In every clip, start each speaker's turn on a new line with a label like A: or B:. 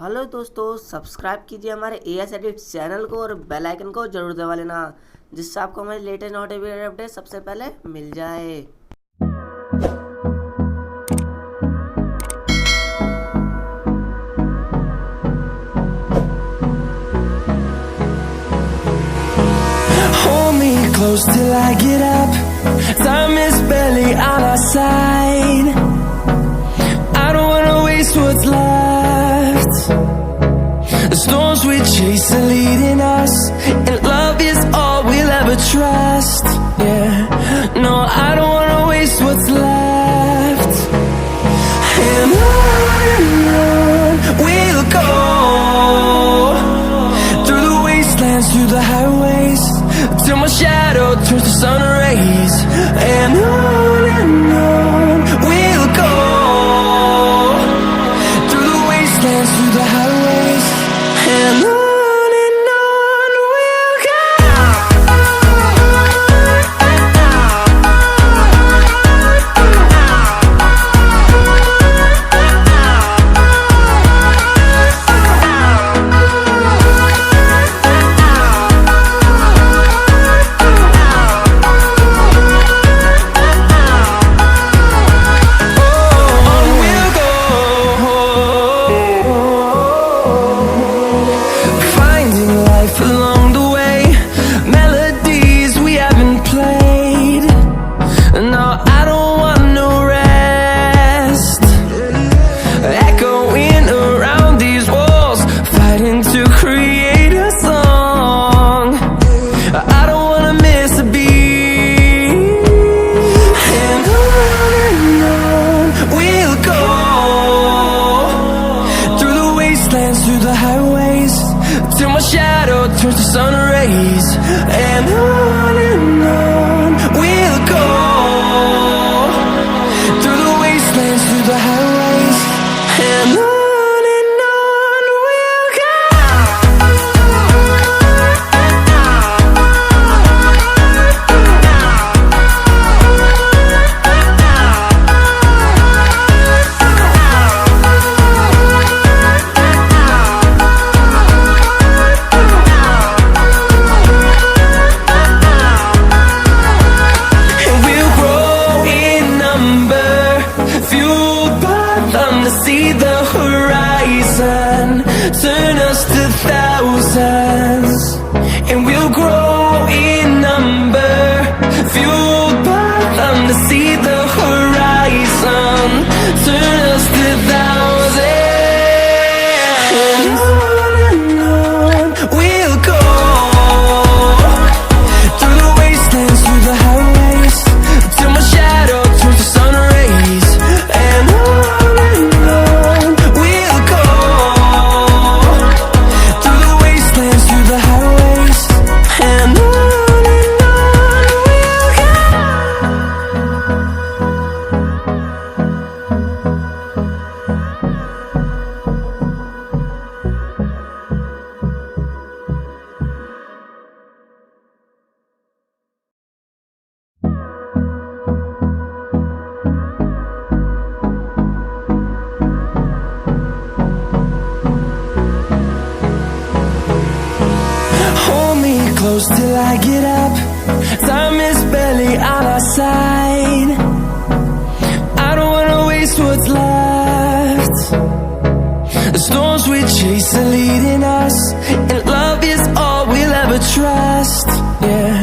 A: Hello दोस्तों, subscribe कीजिए हमारे एएस एडिट्स चैनल को और बेल आइकन को जरूर दबा लेना, जिससे आपको हमारे लेटेस्ट नोटिफिकेशन अपडेट सबसे पहले मिल जाए।
B: Hold me close till I get up. Time is barely on our side. I don't wanna waste what's left. The storms we chase are leading us, and love is all we'll ever trust. Yeah, no, I don't wanna waste what's left. And on we'll go, through the wastelands, through the highways, till my shadow turns to sun rays. And on we'll go, through the wastelands, through the highways, and on we'll go. Through the highways, till my shadow turns to sun rays. And on we'll go, through the wastelands, through the highways, and on we'll go. See the horizon, turn us to thousands, and we'll grow in number, fueled by them to see the horizon, turn us to thousands, and on we'll go, through the wastelands, through the highways, till my shadow turns to sun rays. And close till I get up. Time is barely on our side. I don't wanna waste what's left. The storms we chase are leading us, and love is all we'll ever trust. Yeah,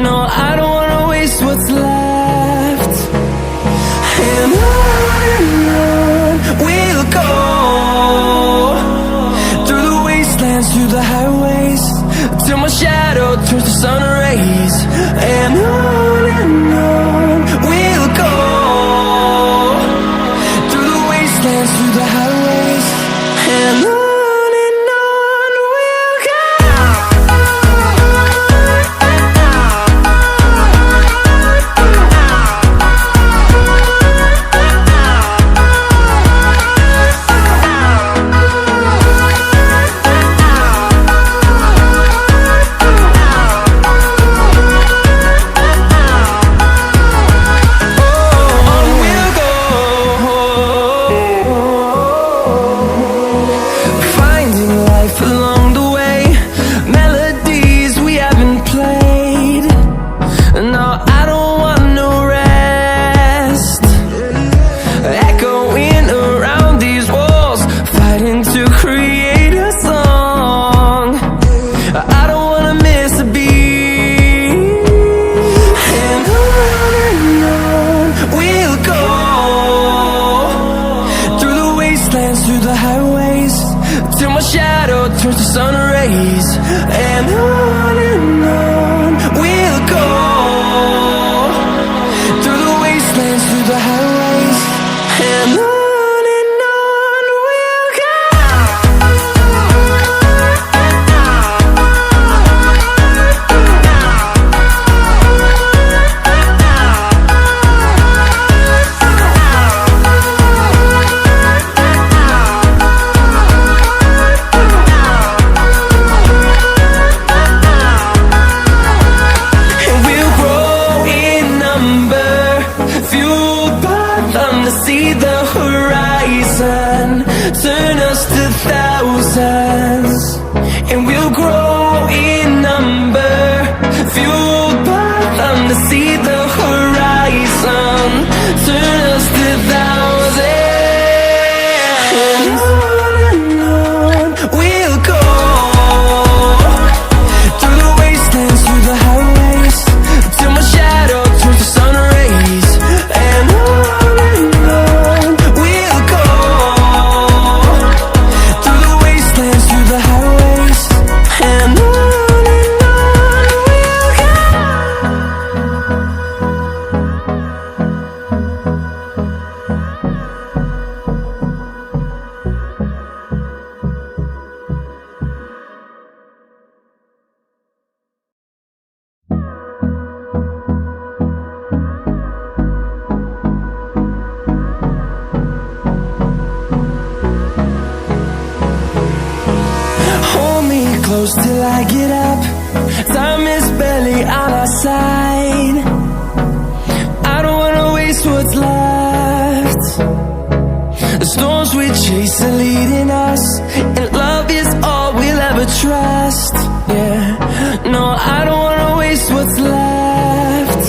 B: no, I don't wanna waste what's left. And on we'll go, through the wastelands, through the highways, till my shadow turns to sun rays. And on we'll go, through the wastelands, through the highways, and on we'll go. through the highways, till my shadow turns to sun rays. And on we'll go, through the wastelands, through the highways. And on we'll go. See the horizon, turn us to thousands, and we'll grow in number, fueled by them. To see the horizon, turn us to thousands, and on we'll go, through the wastelands, through the highways, till my shadow turns to sun rays. And close till I get up. Time is barely on our side. I don't wanna waste what's left. The storms we chase are leading us, and love is all we'll ever trust. Yeah, no, I don't wanna waste what's left.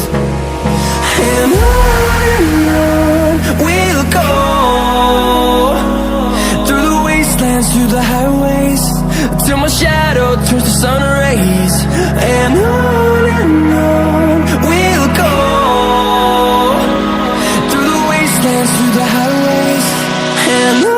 B: And on we'll go, through the wastelands, through the highways, till my shadow turns to sun rays. And on we'll go, through the wastelands, through the highways. And on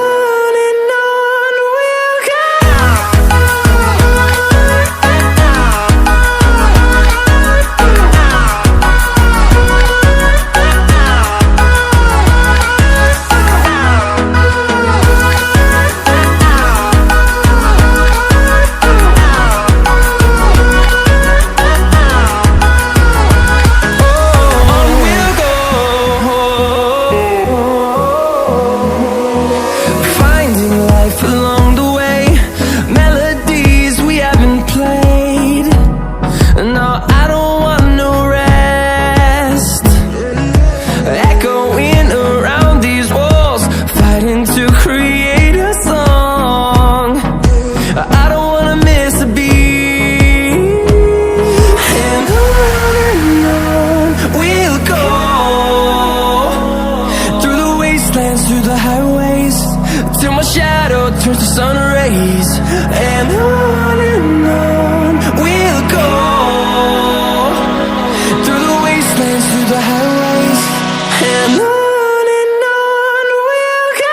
B: we'll go. Through the highways, till my shadow turns to sun rays. And on we'll go, through the wastelands, through the highways. And on we'll go.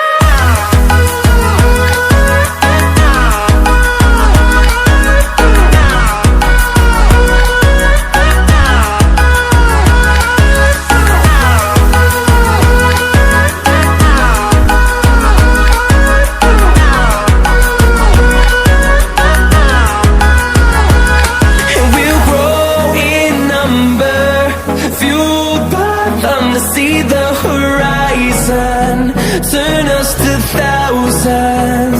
B: To see the horizon, turn us to thousands.